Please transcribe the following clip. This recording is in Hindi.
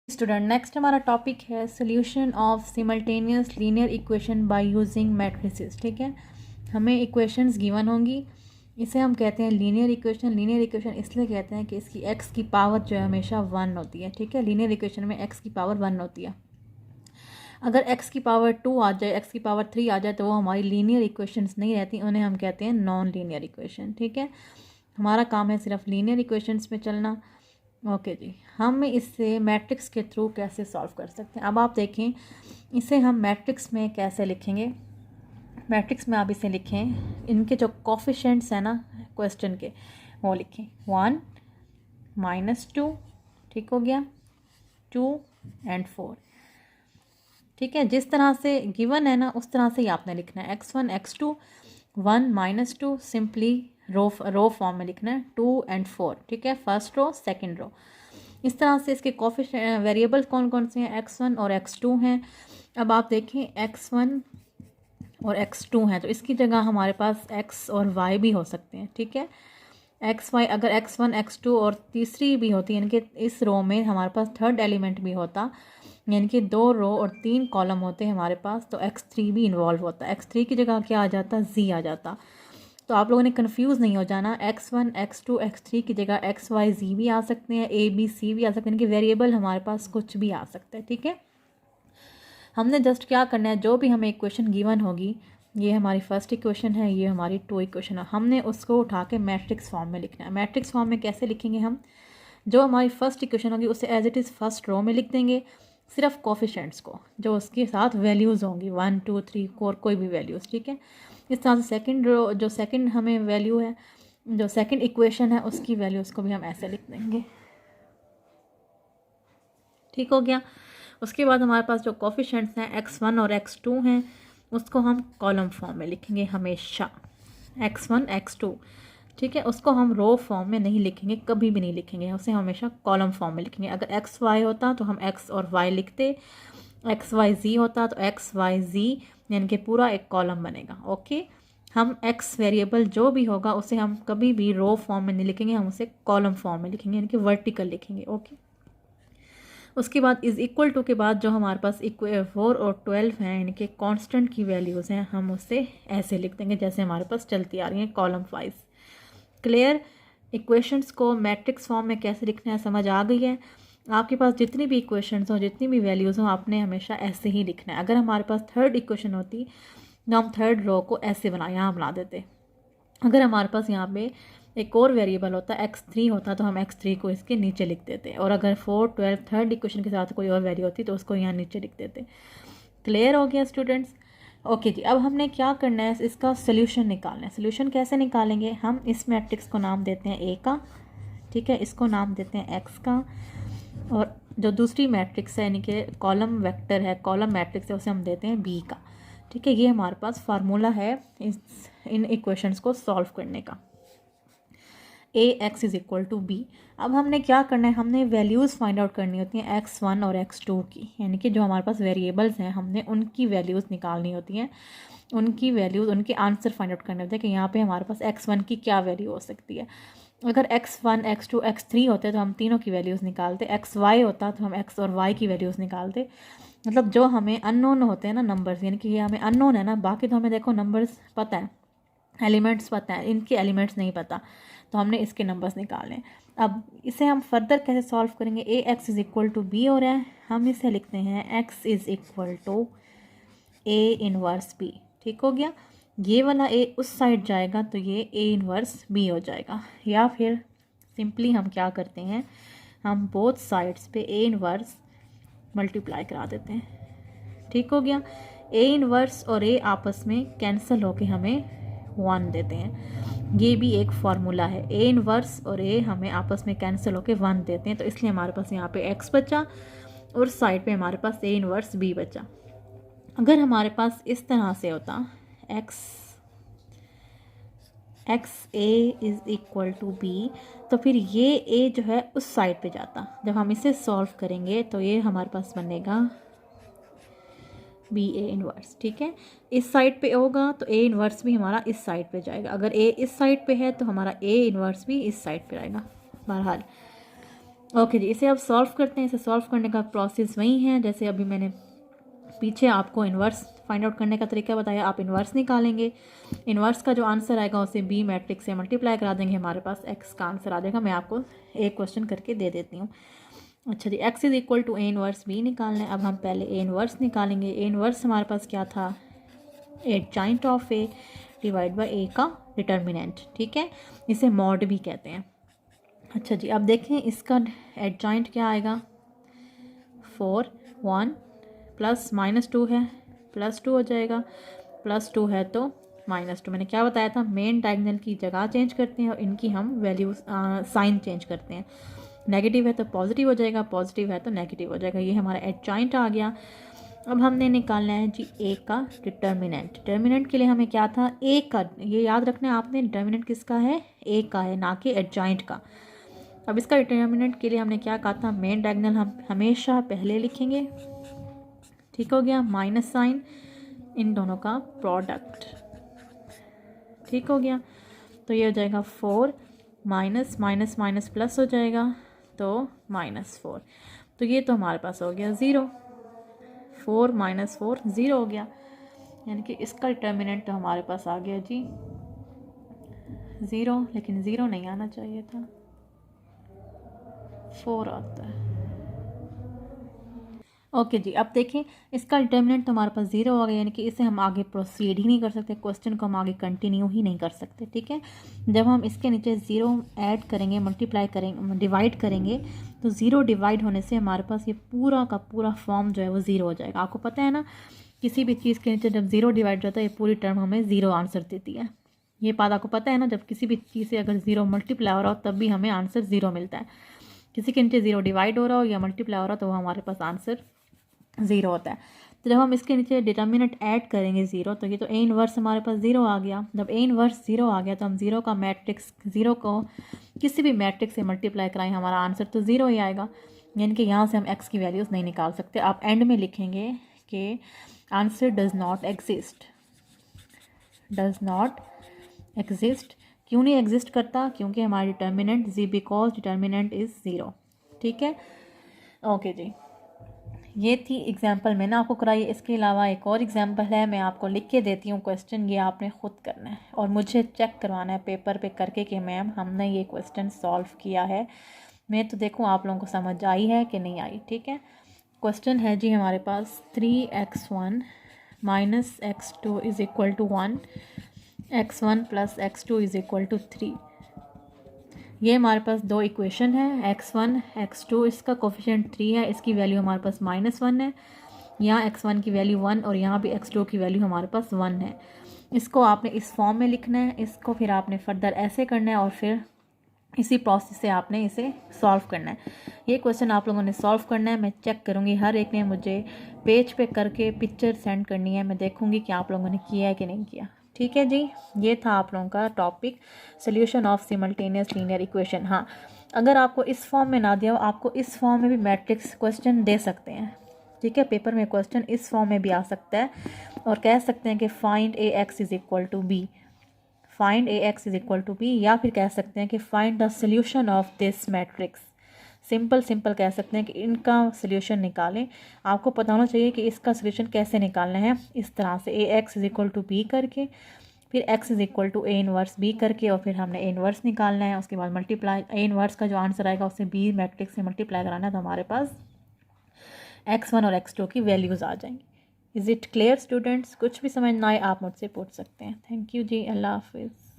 स्टूडेंट नेक्स्ट हमारा टॉपिक है solution of simultaneous linear equation by using matrices. ठीक है, हमें इक्वेशंस गिवन होंगी, इसे हम कहते हैं लीनियर इक्वेशन। लीनियर इक्वेशन इसलिए कहते हैं कि इसकी एक्स की पावर जो है हमेशा 1 होती है। ठीक है, लीनियर इक्वेशन में एक्स की पावर 1 होती है। अगर एक्स की पावर 2 आ जाए, एक्स की पावर 3 आ जाए तो वो हमारी लीनियर इक्वेशंस नहीं रहती, उन्हें हम कहते हैं नॉन लीनियर इक्वेशन। ठीक है, हमारा काम है सिर्फ लीनियर इक्वेशंस में चलना। ओके जी, हम इससे मैट्रिक्स के थ्रू कैसे सॉल्व कर सकते हैं। अब आप देखें, इसे हम मैट्रिक्स में कैसे लिखेंगे। मैट्रिक्स में आप इसे लिखें, इनके जो कोफिशिएंट्स हैं ना क्वेश्चन के, वो लिखें 1 -2, ठीक हो गया, 2 एंड 4। ठीक है, जिस तरह से गिवन है ना उस तरह से ही आपने लिखना है। x1 x2 1 -2 सिंपली रो फॉर्म में लिखना है, 2 एंड 4। ठीक है, फर्स्ट रो सेकंड रो, इस तरह से। इसके कोफिशिएंट वेरिएबल्स कौन कौन से हैं, x1 और x2 हैं। अब आप देखें x1 और x2 हैं तो इसकी जगह हमारे पास x और y भी हो सकते हैं। ठीक है, xy, अगर x1 x2 और तीसरी भी होती है, यानी कि इस रो में हमारे पास थर्ड एलिमेंट भी होता, यानी कि 2 रो और 3 कॉलम होते हैं हमारे पास, तो x3 भी इन्वॉल्व होता। x3 की जगह क्या आ जाता, z आ जाता। तो आप लोगों ने कंफ्यूज नहीं हो जाना, x1 x2 x3 की जगह x y z भी आ सकते हैं, a b c भी आ सकते हैं, यानी कि वेरिएबल हमारे पास कुछ भी आ सकता है। ठीक है, हमने जस्ट क्या करना है, जो भी हमें इक्वेशन गिवन होगी, ये हमारी फर्स्ट इक्वेशन है, ये हमारी 2 इक्वेशन है, हमने उसको उठा के मैट्रिक्स फॉर्म में लिखना है। मैट्रिक्स फॉर्म में कैसे लिखेंगे हम, जो हमारी फर्स्ट इक्वेशन होगी उसे as it is first row में लिख देंगे, सिर्फ कोफिशिएंट्स को, जो उसके साथ वैल्यूज़ होंगी 1 2 3 4 कोई भी वैल्यूज़। ठीक है, इस तरह से सेकंड रो, जो सेकंड हमें वैल्यू है, जो सेकंड इक्वेशन है, उसकी वैल्यूज़ को भी हम ऐसे लिख देंगे। ठीक हो गया। उसके बाद हमारे पास जो कोफिशिएंट्स हैं x1 और x2 हैं, उसको हम कॉलम फॉर्म में लिखेंगे हमेशा, x1 x2। ठीक है, उसको हम रो फॉर्म में नहीं लिखेंगे, कभी भी नहीं लिखेंगे, उसे हमेशा कॉलम फॉर्म में लिखेंगे। अगर एक्स वाई होता तो हम x और y लिखते, एक्स वाई जी होता तो एक्स वाई जी, यानी कि पूरा एक कॉलम बनेगा। ओके, हम x वेरिएबल जो भी होगा उसे हम कभी भी रो फॉर्म में नहीं लिखेंगे, हम उसे कॉलम फॉर्म में लिखेंगे, यानी कि वर्टिकल लिखेंगे। ओके, उसके बाद इज़ इक्वल टू के बाद जो हमारे पास 4 और 12 हैं, यानी कि कांस्टेंट की वैल्यूज़ हैं, हम उससे ऐसे लिख देंगे जैसे हमारे पास चलती आ रही हैं, कॉलम वाइज। क्लियर, इक्वेशंस को मैट्रिक्स फॉर्म में कैसे लिखना है समझ आ गई है। आपके पास जितनी भी इक्वेशंस हो, जितनी भी वैल्यूज़ हो, आपने हमेशा ऐसे ही लिखना है। अगर हमारे पास थर्ड इक्वेशन होती तो हम थर्ड रो को ऐसे यहाँ बना देते। अगर हमारे पास यहाँ पे एक और वेरिएबल होता, x3 होता, तो हम x3 को इसके नीचे लिख देते, और अगर 4 12 थर्ड इक्वेशन के साथ कोई और वैल्यू होती तो उसको यहाँ नीचे लिख देते। क्लियर हो गया स्टूडेंट्स। ओके जी, अब हमने क्या करना है, इसका सोल्यूशन निकालना है। सोल्यूशन कैसे निकालेंगे, हम इस मैट्रिक्स को नाम देते हैं ए का, ठीक है, इसको नाम देते हैं एक्स का, और जो दूसरी मैट्रिक्स है, यानी कि कॉलम वेक्टर है, कॉलम मैट्रिक्स है, उसे हम देते हैं बी का। ठीक है, ये हमारे पास फार्मूला है इन इक्वेशंस को सॉल्व करने का, A x is equal to B. अब हमने क्या करना है, हमने वैल्यूज़ फाइंड आउट करनी होती हैं x1 और x2 की, यानी कि जो हमारे पास वेरिएबल्स हैं, हमने उनकी वैल्यूज़ निकालनी होती हैं, उनकी वैल्यूज़, उनके आंसर फाइंड आउट करने होते हैं कि यहाँ पे हमारे पास x1 की क्या वैल्यू हो सकती है। अगर x1 x2 x3 होते तो हम तीनों की वैल्यूज़ निकालते, xy होता तो हम x और y की वैल्यूज़ निकालते। मतलब जो हमें अननोन होते हैं ना नंबर्स, यानी कि ये हमें अननोन है ना, बाकी तो हमें देखो नंबर्स पता है, एलिमेंट्स पता है, इनके एलिमेंट्स नहीं पता, तो हमने इसके नंबर्स निकालने। अब इसे हम फर्दर कैसे सॉल्व करेंगे, A x is equal to B हो रहा है, हम इसे लिखते हैं x is equal to A inverse B. ठीक हो गया, ये वाला ए उस साइड जाएगा तो ये ए इनवर्स बी हो जाएगा, या फिर सिंपली हम क्या करते हैं, हम बोथ साइड्स पे ए इनवर्स मल्टीप्लाई करा देते हैं। ठीक हो गया, ए इनवर्स और ए आपस में कैंसिल होके हमें 1 देते हैं। ये भी एक फार्मूला है, ए इनवर्स और ए हमें आपस में कैंसिल होके 1 देते हैं, तो इसलिए हमारे पास यहाँ पे x बचा और साइड पे हमारे पास ए इनवर्स b बचा। अगर हमारे पास इस तरह से होता x a is equal to B, तो फिर ये a जो है उस साइड पे जाता। जब हम इसे सॉल्व करेंगे तो ये हमारे पास बनेगा बी ए इनवर्स। ठीक है, इस साइड पे होगा तो ए इनवर्स भी हमारा इस साइड पे जाएगा, अगर ए इस साइड पे है तो हमारा ए इनवर्स भी इस साइड पे आएगा। बहरहाल ओके जी, इसे अब सॉल्व करते हैं। इसे सॉल्व करने का प्रोसेस वही है जैसे अभी मैंने पीछे आपको इन्वर्स फाइंड आउट करने का तरीका बताया। आप इन्वर्स निकालेंगे, इन्वर्स का जो आंसर आएगा उसे बी मैट्रिक्स से मल्टीप्लाई करा देंगे, हमारे पास एक्स का आंसर आ जाएगा। मैं आपको एक क्वेश्चन करके दे देती हूँ। अच्छा जी, x is equal to A inverse B निकालना है। अब हम पहले ए इन्वर्स निकालेंगे। ए इन्वर्स हमारे पास क्या था, adjoint of A divide by A का डिटर्मिनेंट, ठीक है, इसे मॉड भी कहते हैं। अच्छा जी, अब देखें इसका एडजॉइंट क्या आएगा, 4 1 प्लस -2 है, +2 हो जाएगा, +2 है तो -2। मैंने क्या बताया था, मेन डायगोनल की जगह चेंज करते हैं और इनकी हम वैल्यूज साइन चेंज करते हैं। नेगेटिव है तो पॉजिटिव हो जाएगा, पॉजिटिव है तो नेगेटिव हो जाएगा। ये हमारा एडजॉइंट आ गया। अब हमने निकालना है जी ए का डिटर्मिनेंट। डिटर्मिनेंट के लिए हमें क्या था, ए का, ये याद रखना है आपने, डिटर्मिनेंट किसका है, ए का है, ना कि एडजॉइंट का। अब इसका डिटर्मिनेंट के लिए हमने क्या कहा था, मेन डायगोनल हम हमेशा पहले लिखेंगे, ठीक हो गया, माइनस साइन, इन दोनों का प्रोडक्ट, ठीक हो गया। तो ये हो जाएगा 4 माइनस माइनस माइनस प्लस हो जाएगा तो -4। तो ये तो हमारे पास हो गया 0, 4 - 4 0 हो गया, यानी कि इसका डिटर्मिनेंट तो हमारे पास आ गया जी 0, लेकिन 0 नहीं आना चाहिए था, 4 आता है। ओके जी, अब देखें इसका डिटर्मिनेंट तो हमारे पास 0 हो गया, यानी कि इसे हम आगे प्रोसीड ही नहीं कर सकते, क्वेश्चन को हम आगे कंटिन्यू ही नहीं कर सकते, ठीक है। जब हम इसके नीचे 0 ऐड करेंगे, मल्टीप्लाई करेंगे, डिवाइड करेंगे, तो 0 डिवाइड होने से हमारे पास ये पूरा का पूरा फॉर्म जो है वो 0 हो जाएगा। आपको पता है ना, किसी भी चीज़ के नीचे जब 0 डिवाइड होता है ये पूरी टर्म हमें 0 आंसर देती है। ये बात आपको पता है ना, जब किसी भी चीज़ से अगर 0 मल्टीप्लाई हो रहा हो तब भी हमें आंसर 0 मिलता है। किसी के नीचे 0 डिवाइड हो रहा हो या मल्टीप्लाई हो रहा हो तो वो हमारे पास आंसर 0 होता है। तो जब हम इसके नीचे डिटर्मिनेंट ऐड करेंगे 0, तो ये तो ए इनवर्स हमारे पास 0 आ गया। जब ए इनवर्स 0 आ गया तो हम 0 का मैट्रिक्स, 0 को किसी भी मैट्रिक्स से मल्टीप्लाई कराएं, हमारा आंसर तो 0 ही आएगा, यानी कि यहाँ से हम x की वैल्यूज़ नहीं निकाल सकते। आप एंड में लिखेंगे कि answer does not exist, does not exist. क्यों नहीं एग्जिस्ट करता, क्योंकि हमारा डिटर्मिनेंट बिकॉज डिटर्मिनेंट इज़ 0, ठीक है। ओके जी, ये थी एग्जाम्पल मैंने आपको कराई। इसके अलावा एक और एग्जाम्पल है, मैं आपको लिख के देती हूँ क्वेश्चन, ये आपने ख़ुद करना है और मुझे चेक करवाना है पेपर पे करके कि मैम हमने ये क्वेश्चन सॉल्व किया है। मैं तो देखूँ आप लोगों को समझ आई है कि नहीं आई, ठीक है। क्वेश्चन है जी हमारे पास 3x1 - x2 is equal to 1, x1 + x2 is equal to 3। ये हमारे पास दो इक्वेशन है, x1 x2, इसका कोफिशिएंट 3 है, इसकी वैल्यू हमारे पास -1 है, यहाँ x1 की वैल्यू 1 और यहाँ भी x2 की वैल्यू हमारे पास 1 है। इसको आपने इस फॉर्म में लिखना है, इसको फिर आपने फर्दर ऐसे करना है और फिर इसी प्रोसेस से आपने इसे सॉल्व करना है। ये क्वेश्चन आप लोगों ने सॉल्व करना है, मैं चेक करूँगी, हर एक ने मुझे पेज पे करके पिक्चर सेंड करनी है, मैं देखूँगी कि आप लोगों ने किया है कि नहीं किया, ठीक है जी। ये था आप लोगों का topic, solution of simultaneous linear equation. हाँ, अगर आपको इस फॉर्म में ना दिया हो, आपको इस फॉर्म में भी मैट्रिक्स क्वेश्चन दे सकते हैं, ठीक है। पेपर में क्वेश्चन इस फॉर्म में भी आ सकता है और कह सकते हैं कि find AX is equal to B, find AX is equal to B, या फिर कह सकते हैं कि find the solution of this matrix. Simple कह सकते हैं कि इनका सोल्यूशन निकालें। आपको पता होना चाहिए कि इसका सोल्यूशन कैसे निकालना है, इस तरह से AX is equal to B करके, फिर x is equal to A inverse B करके, और फिर हमने A इनवर्स निकालना है। उसके बाद मल्टीप्लाई, A इनवर्स का जो आंसर आएगा उससे B मैट्रिक्स से मल्टीप्लाई कराना है, तो हमारे पास x1 और x2 की वैल्यूज़ आ जाएंगी। Is it clear students? कुछ भी समझ ना आए आप मुझसे पूछ सकते हैं। थैंक यू जी, अल्लाह हाफिज़।